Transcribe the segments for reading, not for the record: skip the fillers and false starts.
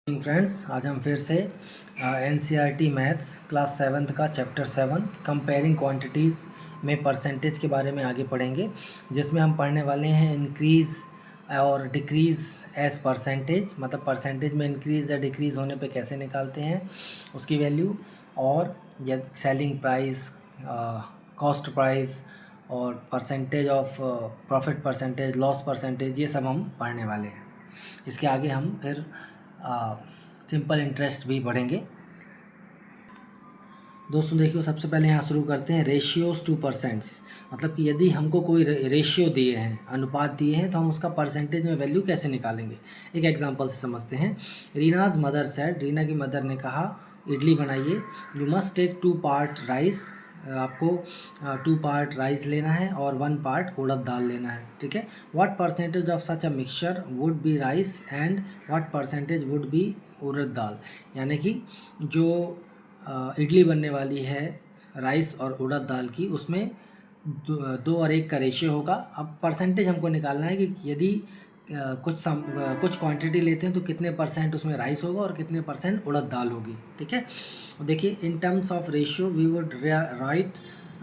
Friends, आज हम फिर से एनसीईआरटी मैथ्स क्लास 7th का चैप्टर 7 कंपेयरिंग क्वांटिटीज़ में परसेंटेज के बारे में आगे पढ़ेंगे, जिसमें हम पढ़ने वाले हैं इंक्रीज़ और डिक्रीज़ एज परसेंटेज, मतलब परसेंटेज में इंक्रीज़ या डिक्रीज़ होने पे कैसे निकालते हैं उसकी वैल्यू, और या सेलिंग प्राइस, कॉस्ट प्राइस और percentage of profit, percentage loss percentage, ये सब हम पढ़ने वाले हैं। इसके आगे हम फिर सिंपल इंटरेस्ट भी पढ़ेंगे। दोस्तों देखिए, सबसे पहले यहाँ शुरू करते हैं रेशियोज़ टू परसेंट्स, मतलब कि यदि हमको कोई रेशियो दिए हैं, अनुपात दिए हैं, तो हम उसका परसेंटेज में वैल्यू कैसे निकालेंगे। एक एग्जांपल से समझते हैं। रीनाज मदर सेड, रीना की मदर ने कहा इडली बनाइए, you must take 2 part rice, आपको 2 पार्ट राइस लेना है और 1 पार्ट उड़द दाल लेना है। ठीक है। What percentage of such a mixture would be rice and what percentage would be urad dal, यानी कि जो इडली बनने वाली है राइस और उड़द दाल की, उसमें 2 और 1 का रेशियो होगा। अब परसेंटेज हमको निकालना है कि यदि कुछ क्वांटिटी लेते हैं तो कितने परसेंट उसमें राइस होगा और कितने परसेंट उड़द दाल होगी। ठीक है। देखिए, in terms of ratio we would write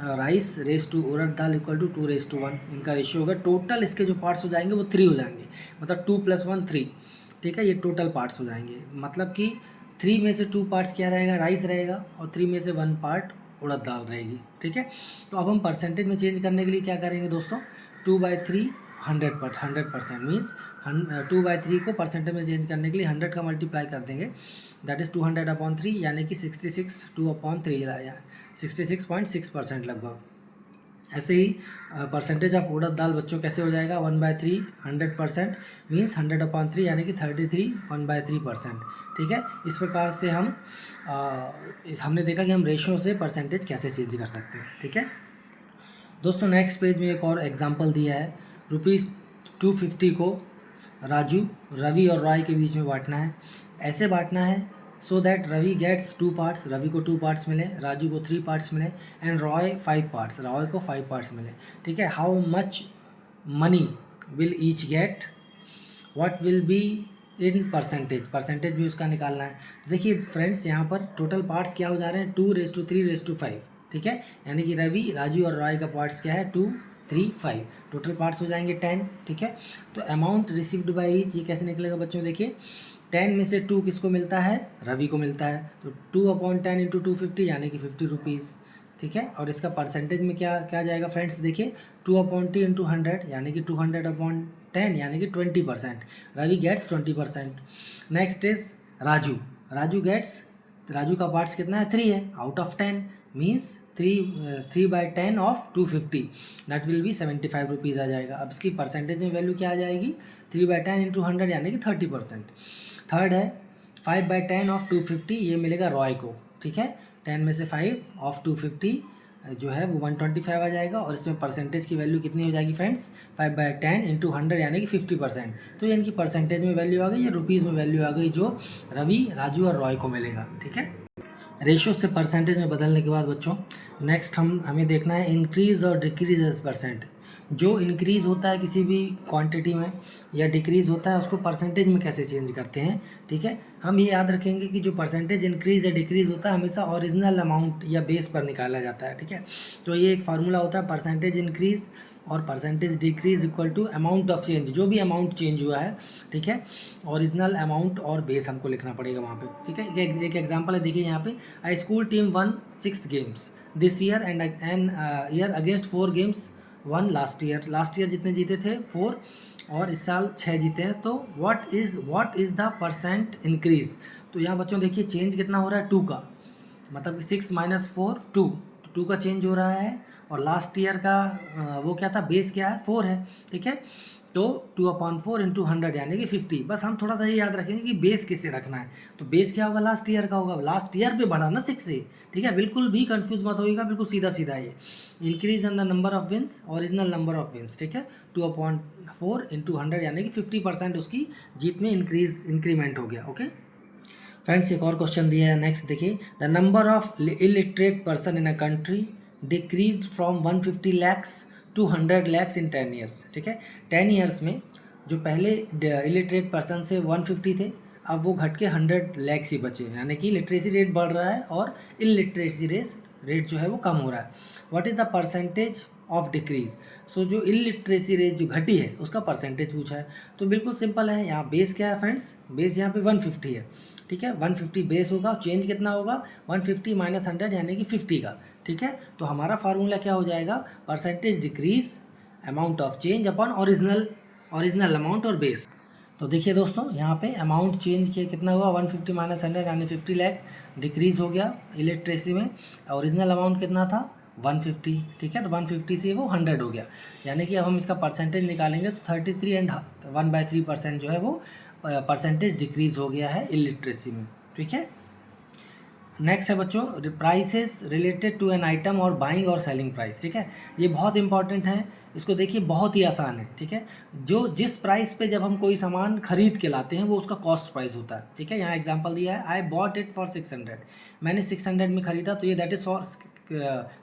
rice race to urad dal equal to 2:1, इनका रेशियो होगा। टोटल इसके जो पार्ट्स हो जाएंगे वो 3 हो जाएंगे, मतलब 2 + 1 3। ठीक है, ये टोटल पार्ट्स हो जाएंगे, मतलब कि 3 में से 2 पार्ट्स क्या रहेगा, राइस रहेगा, और 3 में से 1 पार्ट उड़द दाल रहेगी। ठीक है। तो अब हम परसेंटेज में चेंज करने के लिए क्या करेंगे दोस्तों, 2/3 100% मीन्स 2/3 को परसेंटेज में चेंज करने के लिए 100 का मल्टीप्लाई कर देंगे, दैट इज़ 200/3, यानी कि 66 2/3 66.6% लगभग। ऐसे ही परसेंटेज ऑफ उड़द दाल बच्चों कैसे हो जाएगा, 1/3 100% मीन्स 100/3, यानी कि 33 1/3%। ठीक है। इस प्रकार से हमने देखा कि हम रेशियो से परसेंटेज कैसे चेंज कर सकते हैं। ठीक है दोस्तों, नेक्स्ट पेज में एक और एग्जांपल दिया है। ₹250 को राजू, रवि और रॉय के बीच में बांटना है। ऐसे बांटना है so that Ravi gets 2 parts, Ravi को 2 पार्ट्स मिले, राजू को 3 पार्ट्स मिले, एंड रॉय 5 पार्ट्स, रॉय को 5 पार्ट्स मिले। ठीक है। How much money will each get, what will be in percentage, percentage भी उसका निकालना है। देखिए फ्रेंड्स, यहाँ पर टोटल पार्ट्स क्या हो जा रहे हैं, 2:3:5। ठीक है, यानी कि रवि, राजू और रॉय का पार्ट्स क्या है, 2 3 5, टोटल पार्ट्स हो जाएंगे 10। ठीक है। तो अमाउंट रिसीव्ड बाई ईच, ये कैसे निकलेगा बच्चों, देखिए 10 में से 2 किसको मिलता है, रवि को मिलता है, तो 2/10 इंटू 250, यानी कि 50 रुपीज़। ठीक है। और इसका परसेंटेज में क्या क्या जाएगा फ्रेंड्स, देखिए 2/t इंटू 100, यानी कि 200/10, यानी कि 20%। Ravi gets 20%। Next is Raju, Raju gets, Raju का पार्ट्स कितना है, 3 है, out of 10 means 3/10 of 250, that will be 75 rupees आ जाएगा। अब इसकी परसेंटेज में वैल्यू क्या आ जाएगी, 3/10 इंटू 100, यानी कि 30%। थर्ड है 5/10 ऑफ 250, ये मिलेगा रॉय को। ठीक है। 10 में से 5 ऑफ 250 जो है वो 125 आ जाएगा, और इसमें परसेंटेज की वैल्यू कितनी हो जाएगी फ्रेंड्स, 5/10 इंटू 100, यानी कि 50%। तो ये इनकी परसेंटेज में वैल्यू आ गई, या रुपीज़ में वैल्यू आ गई, जो रवि, राजू और रॉय को मिलेगा। ठीक है। रेशियो से परसेंटेज में बदलने के बाद बच्चों, नेक्स्ट हमें देखना है इंक्रीज़ और डिक्रीज एज परसेंट। जो इंक्रीज़ होता है किसी भी क्वांटिटी में, या डिक्रीज़ होता है, उसको परसेंटेज में कैसे चेंज करते हैं। ठीक है। हम ये याद रखेंगे कि जो परसेंटेज इंक्रीज़ या डिक्रीज़ होता है, हमेशा ओरिजिनल अमाउंट या बेस पर निकाला जाता है। ठीक है। तो ये एक फार्मूला होता है, परसेंटेज इंक्रीज़ और percentage decrease equal to amount of change, जो भी अमाउंट चेंज हुआ है। ठीक है। ओरिजिनल अमाउंट और बेस हमको लिखना पड़ेगा वहाँ पे। ठीक है। एक एग्जांपल है, देखिए यहाँ पे, I school team won 6 games this year and an year against 4 games won last year. Last year जितने जीते थे 4, और इस साल 6 जीते हैं। तो what is the percent increase. तो यहाँ बच्चों देखिए चेंज कितना हो रहा है, 2 का, मतलब 6 - 4 2, 2 का चेंज हो रहा है, और लास्ट ईयर का वो क्या था, बेस क्या है, 4 है। ठीक है। तो 2/4 इंटू 100, यानी कि 50। बस हम थोड़ा सा ये याद रखेंगे कि बेस किसे रखना है, तो बेस क्या होगा, लास्ट ईयर का होगा, लास्ट ईयर पे बढ़ा ना 6 से। ठीक है। बिल्कुल भी कंफ्यूज मत होइएगा, बिल्कुल सीधा सीधा ये increase in the number of wins, original number of wins. ठीक है। 2/4 इंटू 100, यानी कि 50% उसकी जीत में इंक्रीमेंट हो गया। ओके फ्रेंड्स, एक और क्वेश्चन दिया है, नेक्स्ट देखिए, the number of illiterate person in a country decrease from 150 lakhs to 100 lakhs in 10 years। ठीक है। 10 years में जो पहले इलिटरेट पर्सन से 150 थे, अब वो घट के 100 लैक्स ही बचे, यानी कि लिटरेसी रेट बढ़ रहा है और इलिटरेसी रेट जो है वो कम हो रहा है। What is the percentage of decrease? So जो इलिटरेसी रेट जो घटी है उसका परसेंटेज पूछा है। तो बिल्कुल सिंपल है, यहाँ बेस क्या है फ्रेंड्स, बेस यहाँ पे 150 है, ठीक है, 150 बेस होगा, चेंज कितना होगा 150 माइनस 100 यानी कि 50 का, ठीक है। तो हमारा फार्मूला क्या हो जाएगा, percentage decrease amount of change upon original amount और बेस। तो देखिए दोस्तों यहाँ पे अमाउंट चेंज किया कितना हुआ 150 माइनस 100 यानी 50 लाख डिक्रीज हो गया इलेक्ट्रिसिटी में। ओरिजिनल अमाउंट कितना था 150, ठीक है, तो 150 से वो 100 हो गया, यानी कि अब हम इसका परसेंटेज निकालेंगे तो 33 एंड 1/3% जो है वो परसेंटेज डिक्रीज हो गया है इलिटरेसी में, ठीक है। नेक्स्ट है बच्चों prices related to an item और बाइंग और सेलिंग प्राइस, ठीक है, ये बहुत इंपॉर्टेंट है, इसको देखिए बहुत ही आसान है, ठीक है। जो जिस प्राइस पे जब हम कोई सामान खरीद के लाते हैं वो उसका कॉस्ट प्राइस होता है, ठीक है। यहाँ एग्जांपल दिया है आई बॉट इट फॉर 600, मैंने 600 में खरीदा, तो ये that is for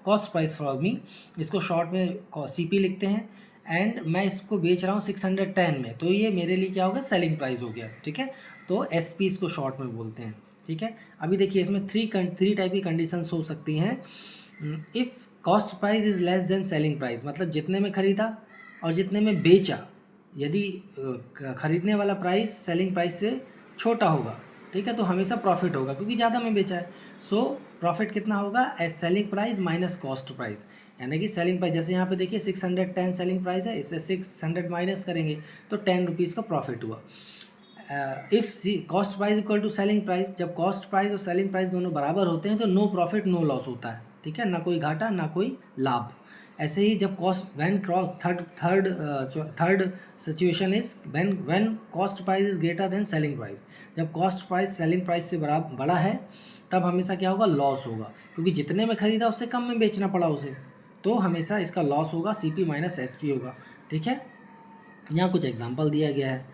cost price for me, इसको शॉर्ट में CP लिखते हैं, एंड मैं इसको बेच रहा हूँ 610 में, तो ये मेरे लिए क्या हो गया सेलिंग प्राइस हो गया, ठीक है, तो SP इसको शॉर्ट में बोलते हैं, ठीक है। अभी देखिए इसमें थ्री टाइप की कंडीशंस हो सकती हैं। If cost price is less than selling price, मतलब जितने में ख़रीदा और जितने में बेचा, यदि ख़रीदने वाला प्राइस सेलिंग प्राइस से छोटा होगा, ठीक है, तो हमेशा प्रॉफिट होगा क्योंकि ज़्यादा में बेचा है। सो प्रॉफिट कितना होगा as selling price minus cost price, यानी कि सेलिंग प्राइस जैसे यहाँ पे देखिए 610 सेलिंग प्राइस है, इससे 600 माइनस करेंगे तो 10 रुपीज़ का प्रॉफिट हुआ। If cost price equal to selling price, जब कॉस्ट प्राइस और सेलिंग प्राइस दोनों बराबर होते हैं तो नो प्रॉफिट नो लॉस होता है, ठीक है, ना कोई घाटा ना कोई लाभ। ऐसे ही जब cost third situation is when cost price is greater than selling price, जब कॉस्ट प्राइस सेलिंग प्राइस से बड़ा है तब हमेशा क्या होगा लॉस होगा, क्योंकि जितने में ख़रीदा उससे कम में बेचना पड़ा उसे, तो हमेशा इसका लॉस होगा, CP माइनस SP होगा, ठीक है। यहाँ कुछ एग्जांपल दिया गया है,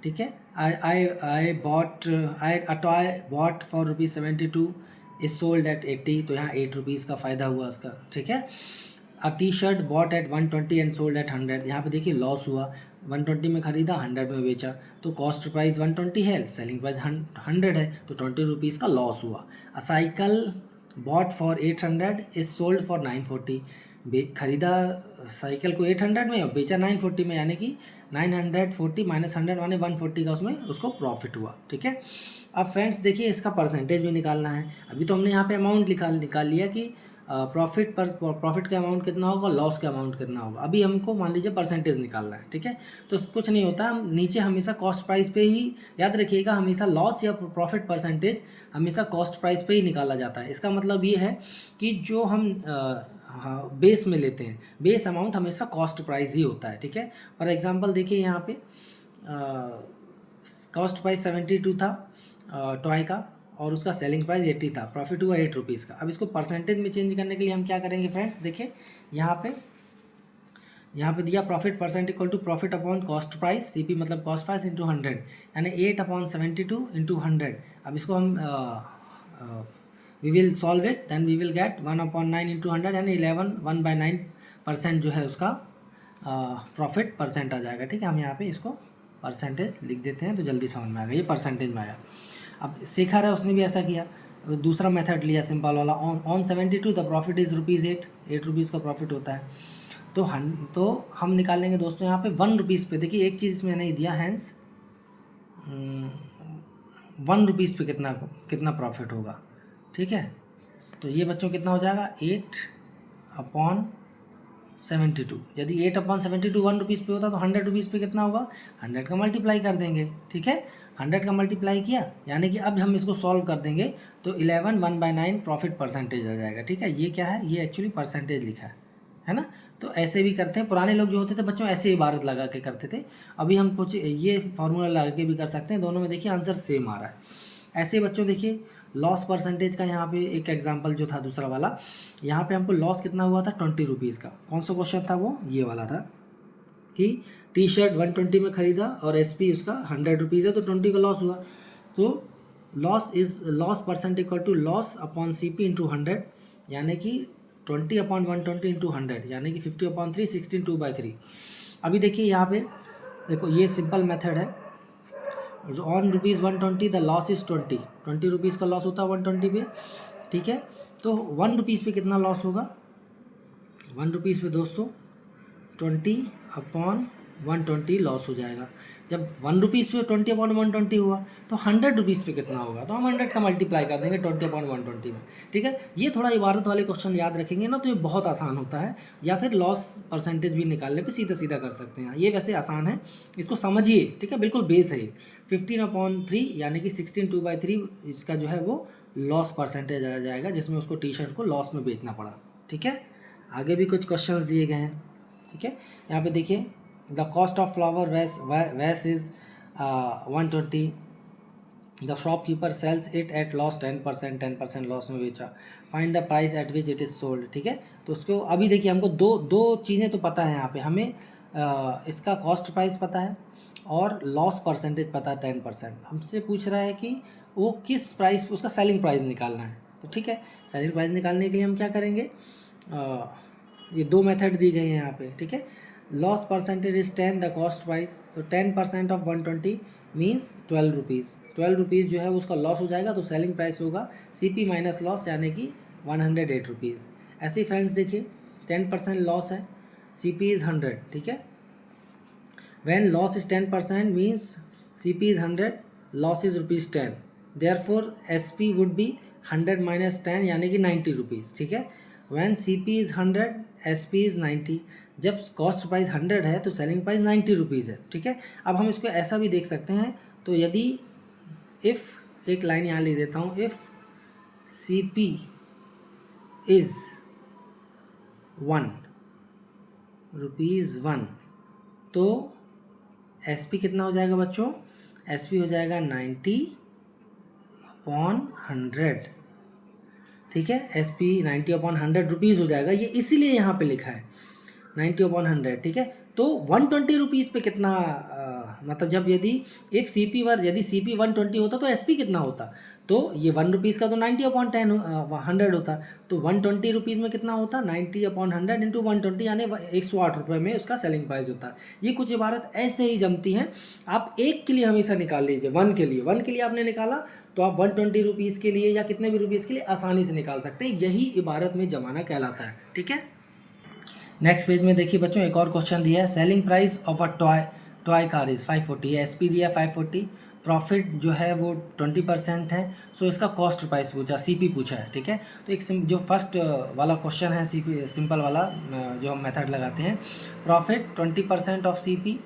ठीक है। I bought for ₹72 is sold at 80, तो यहाँ 8 रुपीज़ का फ़ायदा हुआ उसका, ठीक है। A T-shirt bought at 120 and sold at 100, यहाँ पे देखिए लॉस हुआ, 120 में ख़रीदा 100 में बेचा, तो कॉस्ट प्राइस 120 है, सेलिंग प्राइस 100 है, तो 20 रुपीज़ का लॉस हुआ। A cycle bought for 800 is sold for 940, खरीदा साइकिल को 800 में और बेचा 940 में, यानी कि 940 माइनस 100 माने 140 का उसमें उसको प्रॉफिट हुआ, ठीक है। अब फ्रेंड्स देखिए इसका परसेंटेज भी निकालना है। अभी तो हमने यहाँ पे अमाउंट निकाल लिया कि प्रॉफिट का अमाउंट कितना होगा, लॉस का अमाउंट कितना होगा। अभी हमको मान लीजिए परसेंटेज निकालना है, ठीक है। तो कुछ नहीं होता, हम नीचे हमेशा कॉस्ट प्राइस पे ही, याद रखिएगा हमेशा लॉस या प्रॉफिट परसेंटेज हमेशा कॉस्ट प्राइस पे ही निकाला जाता है। इसका मतलब ये है कि जो हम हाँ बेस में लेते हैं, बेस अमाउंट हमेशा कॉस्ट प्राइस ही होता है, ठीक है। फॉर एग्जांपल देखिए यहाँ पे कॉस्ट प्राइस 72 था टॉय का और उसका सेलिंग प्राइस 80 था, प्रॉफिट हुआ 8 रुपीज़ का। अब इसको परसेंटेज में चेंज करने के लिए हम क्या करेंगे फ्रेंड्स, देखिए यहाँ पे दिया profit percent equal to profit upon cost price, CP मतलब कॉस्ट प्राइस इंटू 100, यानी 8/72 इंटू 100। अब इसको हम we will solve it, then we will get 1/9 into 100 यानी 1/9% जो है उसका प्रॉफिट परसेंट आ जाएगा, ठीक है। हम यहाँ पे इसको परसेंटेज लिख देते हैं तो जल्दी समझ में आ गया, ये परसेंटेज में आया। अब शेखर है उसने भी ऐसा किया, दूसरा मेथड लिया सिंपल वाला, on 72 the profit is ₹8 rupees का प्रॉफिट होता है। तो हम निकालेंगे दोस्तों यहाँ पे 1 रुपीज़ पे, देखिए एक चीज़ इसमें नहीं दिया, हैंस 1 रुपीज़ पे कितना प्रॉफिट होगा, ठीक है। तो ये बच्चों कितना हो जाएगा 8/72, यदि 8/72 1 रुपीज़ पे होता तो 100 रुपीज़ पे कितना होगा, 100 का मल्टीप्लाई कर देंगे, ठीक है। 100 का मल्टीप्लाई किया, यानी कि अब हम इसको सॉल्व कर देंगे तो 11 1/9 प्रॉफिट परसेंटेज आ जाएगा, ठीक है। ये क्या है, ये एक्चुअली परसेंटेज लिखा है ना। तो ऐसे भी करते हैं, पुराने लोग जो होते थे बच्चों ऐसे इबारत लगा के करते थे, अभी हम कुछ ये फार्मूला लगा के भी कर सकते हैं, दोनों में देखिए आंसर सेम आ रहा है। ऐसे बच्चों देखिए लॉस परसेंटेज का यहाँ पे एक एग्जांपल जो था दूसरा वाला, यहाँ पे हमको लॉस कितना हुआ था 20 रुपीज़ का। कौन सा क्वेश्चन था वो, ये वाला था कि T-शर्ट 120 में ख़रीदा और SP उसका 100 रुपीज़ है, तो 20 का लॉस हुआ। तो loss percent equal to loss upon CP into 100, यानी कि 20/120 इंटू 100, यानी कि 50/3 16 2/3। अभी देखिए यहाँ पे देखो ये सिंपल मेथड है, on ₹120 the loss is 20 rupees का लॉस होता है 120 पे, ठीक है। तो 1 रुपीज़ पे कितना लॉस होगा, 1 रुपीज़ पे दोस्तों 20/120 लॉस हो जाएगा। जब 1 रुपीज़ पे 20/120 हुआ तो 100 रुपीज़ पे कितना होगा, तो हम 100 का मल्टीप्लाई कर देंगे 20/120 में, ठीक है। ये थोड़ा इबारत वाले क्वेश्चन याद रखेंगे ना तो ये बहुत आसान होता है, या फिर लॉस परसेंटेज भी निकालने पे सीधा सीधा कर सकते हैं। ये वैसे आसान है, इसको समझिए, ठीक है, बिल्कुल बेस है। 15/3 यानी कि 16 2/3 इसका जो है वो लॉस परसेंटेज आ जाएगा, जिसमें उसको टी शर्ट को लॉस में बेचना पड़ा, ठीक है। आगे भी कुछ क्वेश्चंस दिए गए हैं, ठीक है। यहाँ पे देखिए, the cost of flower vase is 120, the shopkeeper sells it at loss 10% loss में बेचा, find the price at which it is sold, ठीक है। तो उसको अभी देखिए, हमको दो चीज़ें तो पता है यहाँ पे, हमें इसका कॉस्ट प्राइस पता है और लॉस परसेंटेज पता है 10%। हमसे पूछ रहा है कि वो किस प्राइस, उसका सेलिंग प्राइस निकालना है। तो ठीक है, सेलिंग प्राइस निकालने के लिए हम क्या करेंगे, ये दो मेथड दी गई हैं यहाँ पे, ठीक है। Loss percentage is 10, the cost price, so 10% of 120 means 12 rupees. 12 rupees जो है उसका लॉस हो जाएगा, तो सेलिंग प्राइस होगा CP माइनस लॉस यानी कि 108 रुपीज़। ऐसे ही फ्रेंड्स देखिए, 10% लॉस है, CP इज़ 100, ठीक है। When loss is 10% means CP is 100, loss is ₹10. Therefore SP would be 100 minus 10 यानी कि 90 रुपीज़, ठीक है। When CP is 100, SP is 90। जब कॉस्ट प्राइस 100 है तो सेलिंग प्राइस 90 रुपीज़ है, ठीक है। अब हम इसको ऐसा भी देख सकते हैं, तो यदि इफ़, एक लाइन यहाँ ले देता हूँ, इफ़ CP is 1 रुपीज़ 1, तो SP कितना हो जाएगा बच्चों, SP हो जाएगा 90/100, ठीक है। SP 90/100 रुपीज़ हो जाएगा, ये इसीलिए यहाँ पे लिखा है 90/100, ठीक है। तो 120 रुपीज़ पे कितना, मतलब जब यदि इफ़ यदि CP 120 होता तो SP कितना होता, तो ये 1 रुपीज़ का तो 90/100 होता, तो 120 रुपीज़ में कितना होता, 90/100 इंटू 120 यानी 108 रुपये में उसका सेलिंग प्राइस होता है। ये कुछ इबारत ऐसे ही जमती हैं, आप एक के लिए हमेशा निकाल लीजिए, 1 के लिए आपने निकाला तो आप 120 रुपीज़ के लिए या कितने भी रुपीज़ के लिए आसानी से निकाल सकते हैं, यही इबारत में जमाना कहलाता है, ठीक है। नेक्स्ट पेज में देखिए बच्चों, एक और क्वेश्चन दिया है, selling price of a toy car is 540, SP दिया 540, प्रॉफिट जो है वो 20% है, सो इसका कॉस्ट प्राइस पूछा, CP पूछा है, ठीक है। तो एक जो फर्स्ट वाला क्वेश्चन है CP सिंपल वाला, जो हम मेथड लगाते हैं, profit 20% of CP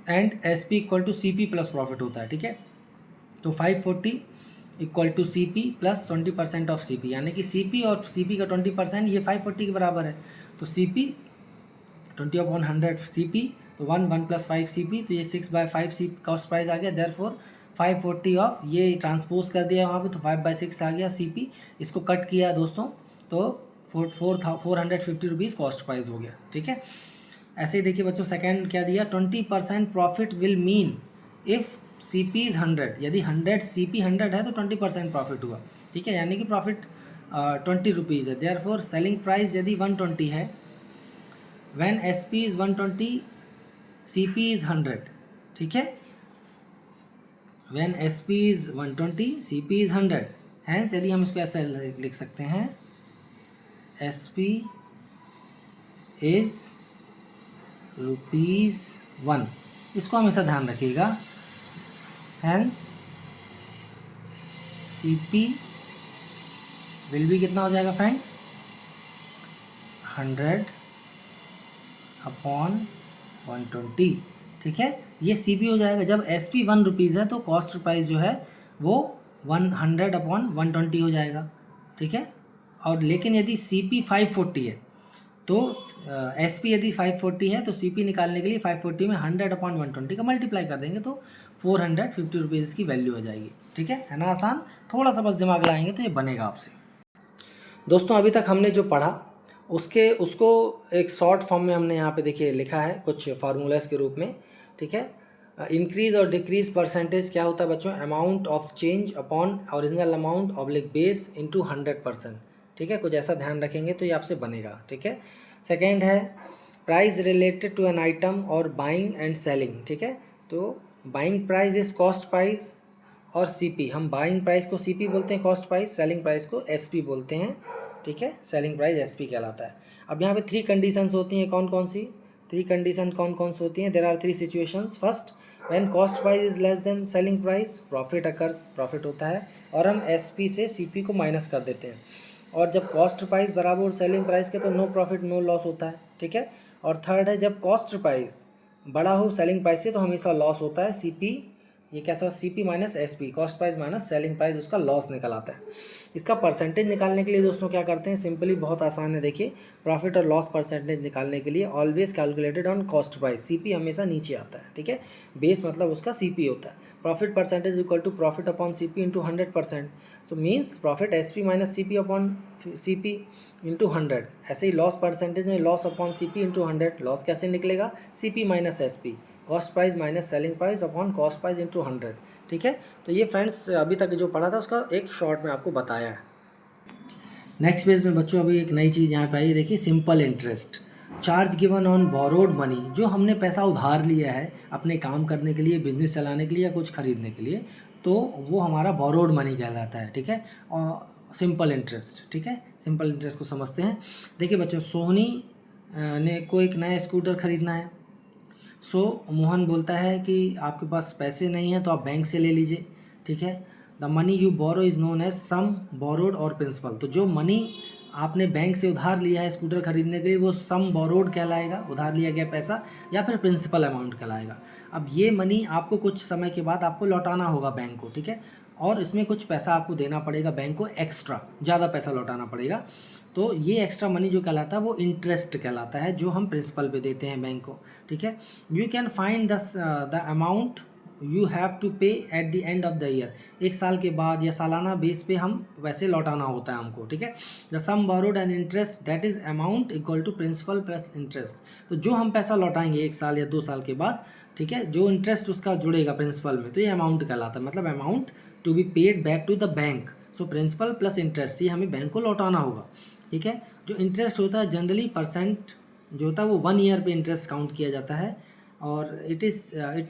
and SP equal to CP plus profit होता है, ठीक है। तो 540 equal to CP plus 20% of CP, यानी कि CP और CP का 20% ये 540 के बराबर है, तो CP 20/100 CP, तो 1 प्लस 5 CP, तो ये 6/5 CP कॉस्ट प्राइस आ गया। देयरफॉर 540 ऑफ, ये ट्रांसपोज कर दिया वहाँ पे, तो 5/6 आ गया CP, इसको कट किया दोस्तों तो 450 रुपीज़ कॉस्ट प्राइस हो गया, ठीक है। ऐसे ही देखिए बच्चों, सेकंड क्या दिया, 20% profit will mean if CP is 100, यदि 100 CP 100 है तो 20% प्रॉफिट हुआ, ठीक है, यानी कि प्रॉफिट 20 रुपीज़ है। देयरफॉर सेलिंग प्राइस यदि 120 है, when SP is 120 CP is 100, ठीक है। When SP is 120 CP is 100, hence यदि हम इसको ऐसा लिख सकते हैं, SP इज़ ₹1, इसको हमेशा ध्यान रखिएगा, हैंस CP विल भी कितना हो जाएगा फ्रेंड्स, 100/120, ठीक है। ये CP हो जाएगा, जब SP 1 रुपीज़ है तो कॉस्ट प्राइस जो है वो 100/120 हो जाएगा, ठीक है। और लेकिन यदि CP 540 है तो SP यदि 540 है तो CP निकालने के लिए 540 में 100/120 का मल्टीप्लाई कर देंगे तो 450 रुपीज़ की वैल्यू हो जाएगी, ठीक है ना। आसान, थोड़ा सा बस दिमाग लगाएंगे तो ये बनेगा आपसे। दोस्तों अभी तक हमने जो पढ़ा उसको एक शॉर्ट फॉर्म में हमने यहाँ पे देखिए लिखा है कुछ फार्मूलाज के रूप में, ठीक है। इंक्रीज और डिक्रीज परसेंटेज क्या होता है बच्चों, amount of change upon original amount oblique base into 100%, ठीक है। कुछ ऐसा ध्यान रखेंगे तो ये आपसे बनेगा, ठीक है। सेकेंड है price related to an item और बाइंग एंड सेलिंग, ठीक है। तो buying price is cost price और सीपी, हम बाइंग प्राइस को सीपी बोलते हैं कॉस्ट प्राइस, सेलिंग प्राइस को एसपी बोलते हैं, ठीक है, सेलिंग प्राइस एसपी कहलाता है। अब यहाँ पे 3 कंडीशंस होती हैं, कौन कौन सी 3 कंडीशन कौन कौन सी होती हैं? There are 3 situations. First, when cost price is less than selling price, profit occurs, profit होता है, और हम एसपी से सीपी को माइनस कर देते हैं। और जब कॉस्ट प्राइस बराबर सेलिंग प्राइस के तो नो प्रॉफिट नो लॉस होता है, ठीक है। और थर्ड है, जब कॉस्ट प्राइस बड़ा हो सेलिंग प्राइस से तो हमेशा लॉस होता है, सीपी, ये कैसा हो, CP minus SP, cost price minus selling price, उसका लॉस निकल आता है। इसका परसेंटेज निकालने के लिए दोस्तों क्या करते हैं, सिंपली बहुत आसान है, देखिए प्रॉफिट और लॉस परसेंटेज निकालने के लिए always calculated on cost price, CP हमेशा नीचे आता है, ठीक है, बेस मतलब उसका सीपी होता है। Profit percentage equal to profit upon CP into 100%, so means profit SP minus CP upon CP into 100। ऐसे ही लॉस परसेंटेज में loss upon CP into 100, loss कैसे निकलेगा, CP minus SP, cost price minus selling price upon cost price into 100, ठीक है। तो ये friends अभी तक जो पढ़ा था उसका एक शॉर्ट में आपको बताया है। नेक्स्ट पेज में बच्चों अभी एक नई चीज़ यहाँ पे आई, देखिए simple interest, charge given on borrowed money, जो हमने पैसा उधार लिया है अपने काम करने के लिए, बिजनेस चलाने के लिए या कुछ खरीदने के लिए, तो वो हमारा बोरोड मनी कहलाता है, ठीक है। और सिंपल इंटरेस्ट, ठीक है, सिंपल इंटरेस्ट को समझते हैं। देखिए बच्चों, सोहनी ने को एक नया स्कूटर खरीदना है। सो मोहन बोलता है कि आपके पास पैसे नहीं हैं तो आप बैंक से ले लीजिए, ठीक है। The money you borrow is known as sum borrowed और प्रिंसिपल, तो जो मनी आपने बैंक से उधार लिया है स्कूटर खरीदने के लिए वो सम बोरोड कहलाएगा, उधार लिया गया पैसा, या फिर प्रिंसिपल अमाउंट कहलाएगा। अब ये मनी आपको कुछ समय के बाद आपको लौटाना होगा बैंक को, ठीक है, और इसमें कुछ पैसा आपको देना पड़ेगा बैंक को, एक्स्ट्रा ज़्यादा पैसा लौटाना पड़ेगा। तो ये एक्स्ट्रा मनी जो कहलाता है वो इंटरेस्ट कहलाता है, जो हम प्रिंसिपल पे देते हैं बैंक को, ठीक है। You can find the amount you have to pay at the end of the year, एक साल के बाद या सालाना बेस पे हम वैसे लौटाना होता है हमको, ठीक है। The sum borrowed and interest that is amount equal to principal plus interest, तो जो हम पैसा लौटाएंगे 1 साल या 2 साल के बाद, ठीक है, जो इंटरेस्ट उसका जुड़ेगा प्रिंसिपल में, तो ये अमाउंट कहलाता है, मतलब amount to be paid back to the bank. So principal plus interest, ये हमें बैंक को लौटाना होगा, ठीक है। जो इंटरेस्ट होता है जनरली परसेंट जो होता है वो 1 ईयर पे इंटरेस्ट काउंट किया जाता है, और इट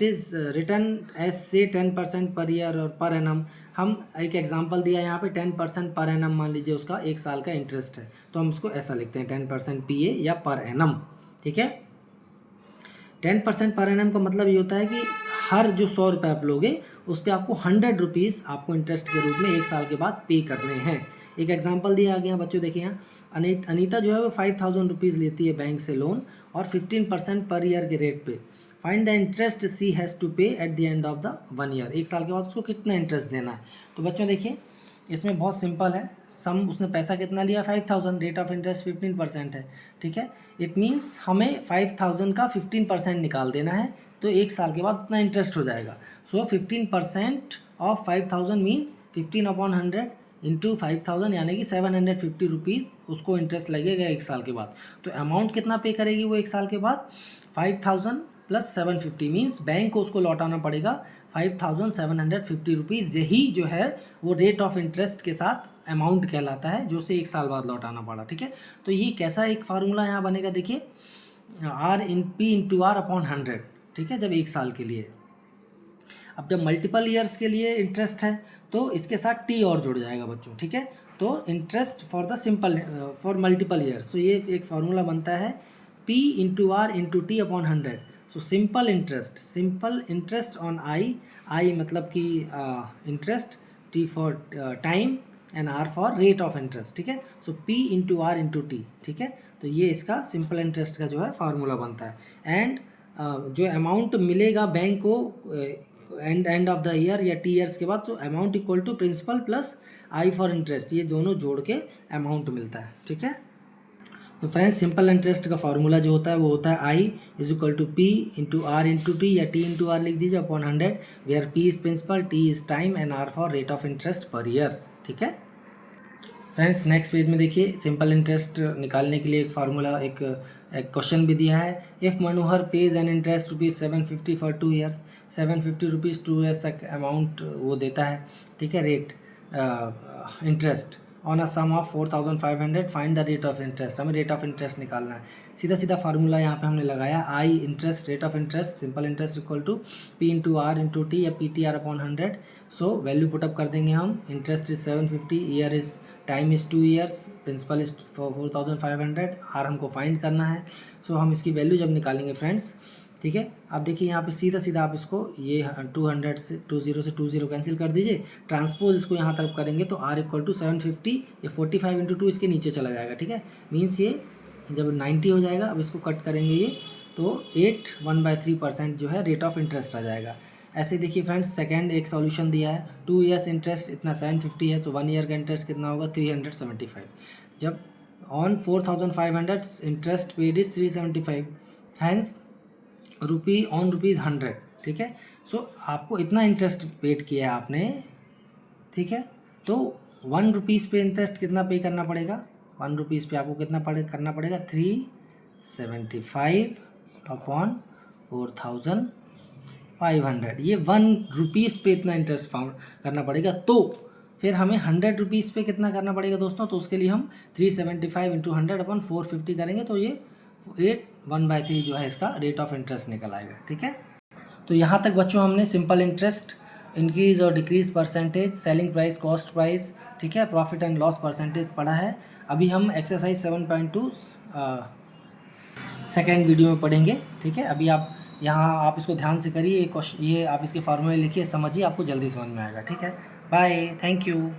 इज़ रिटर्न एज से 10% पर ईयर और पर एनम। हम एक एग्जांपल दिया यहाँ पे 10% पर एनम, मान लीजिए उसका 1 साल का इंटरेस्ट है, तो हम उसको ऐसा लिखते हैं 10% पीए या पर एनम, ठीक है। 10% पर एनम का मतलब ये होता है कि हर जो 100 रुपये आप लोगे उस पर आपको 100 रुपीज़ आपको इंटरेस्ट के रूप में 1 साल के बाद पे करने हैं। एक एग्जांपल दिया गया बच्चों, देखिए यहाँ अनीता जो है वो 5000 रुपीज़ लेती है बैंक से लोन, और 15% पर ईयर के रेट पे। Find the interest she has to pay at the end of the 1 year, 1 साल के बाद उसको कितना इंटरेस्ट देना है। तो बच्चों देखिए इसमें बहुत सिंपल है, सम उसने पैसा कितना लिया 5000, रेट ऑफ इंटरेस्ट 15% है, ठीक है। इट मीन्स हमें 5000 का 15% निकाल देना है, तो 1 साल के बाद उतना इंटरेस्ट हो जाएगा। सो 15% ऑफ 5000 मीन्स 15/100 इंटू 5000, यानी कि 750 रुपीज़ उसको इंटरेस्ट लगेगा 1 साल के बाद। तो अमाउंट कितना पे करेगी वो 1 साल के बाद, 5000 प्लस 750, मीन्स बैंक को उसको लौटाना पड़ेगा 5750 रुपीज़। यही जो है वो रेट ऑफ इंटरेस्ट के साथ अमाउंट कहलाता है, जो उसे 1 साल बाद लौटाना पड़ा, ठीक है। तो ये कैसा एक फार्मूला यहाँ बनेगा, देखिए R in P into R upon 100, ठीक है, जब 1 साल के लिए। अब जब मल्टीपल ईयर्स के लिए इंटरेस्ट है तो इसके साथ टी और जुड़ जाएगा बच्चों, ठीक है। तो interest for the simple for multiple years, तो ये एक फार्मूला बनता है P into R into T upon 100। So simple interest on I मतलब कि interest, T for time and R for rate of interest, ठीक है। So P into R into T, ठीक है। तो ये इसका सिंपल इंटरेस्ट का जो है फार्मूला बनता है। एंड जो अमाउंट मिलेगा बैंक को एंड ऑफ द ईयर या टी ईयर्स के बाद, तो amount equal to principal plus I for interest, ये दोनों जोड़ के अमाउंट मिलता है, ठीक है। तो फ्रेंड्स सिंपल इंटरेस्ट का फार्मूला जो होता है वो होता है I is equal to P into R into T, या टी इंटू आर लिख दीजिए upon 100, where P is principal, T is time and R for rate of interest per year, ठीक है। फ्रेंड्स नेक्स्ट पेज में देखिए simple interest निकालने के लिए एक फार्मूला, एक क्वेश्चन भी दिया है। If Manohar pays an interest ₹750 for 2 years, 750 rupees 2 years तक अमाउंट वो देता है, ठीक है, rate interest on a sum of 4500 find the rate of interest. हमें रेट ऑफ इंटरेस्ट निकालना है। सीधा सीधा फार्मूला यहाँ पे हमने लगाया, I interest rate of interest simple interest equal to P into R into T या P T R upon 100। So value put up कर देंगे हम। Interest is 750, year is time is 2 years, principal is 4500, R हमको find करना है। सो हम इसकी value जब निकालेंगे फ्रेंड्स, ठीक है, आप देखिए यहाँ पे सीधा सीधा आप इसको ये 200 से 20 कैंसिल कर दीजिए, ट्रांसपोज इसको यहाँ तरफ करेंगे तो r इक्वल टू 750, ये 45 इंटू 2 इसके नीचे चला जाएगा, ठीक है, मीन्स ये जब 90 हो जाएगा, अब इसको कट करेंगे ये तो 8 1/3% जो है रेट ऑफ इंटरेस्ट आ जाएगा। ऐसे देखिए फ्रेंड्स, सेकंड एक सॉल्यूशन दिया है, 2 ईयर्स इंटरेस्ट इतना 750 है, तो 1 ईयर का इंटरेस्ट कितना होगा 375। जब on 4500 interest paid is 375, hence rupee on rupees 100, ठीक है। सो आपको इतना इंटरेस्ट पेड किया है आपने, ठीक है, तो 1 रुपीज़ पे इंटरेस्ट कितना पे करना पड़ेगा, 1 रुपीज़ पे आपको कितना करना पड़ेगा 375 अपॉन 4500, ये 1 रुपीज़ पे इतना इंटरेस्ट फाउंड करना पड़ेगा। तो फिर हमें 100 रुपीज़ पे कितना करना पड़ेगा दोस्तों, तो उसके लिए हम 375 इंटू 100 अपॉन 450 करेंगे, तो ये 8 1/3 जो है इसका रेट ऑफ इंटरेस्ट निकल आएगा, ठीक है। तो यहाँ तक बच्चों हमने सिंपल इंटरेस्ट, इंक्रीज और decrease percentage, selling price, cost price, ठीक है, प्रॉफिट एंड लॉस परसेंटेज पढ़ा है। अभी हम एक्सरसाइज 7.2 सेकेंड वीडियो में पढ़ेंगे, ठीक है। अभी आप यहाँ आप इसको ध्यान से करिए, ये आप इसके फॉर्मूले लिखिए, समझिए, आपको जल्दी समझ में आएगा, ठीक है। Bye, thank you.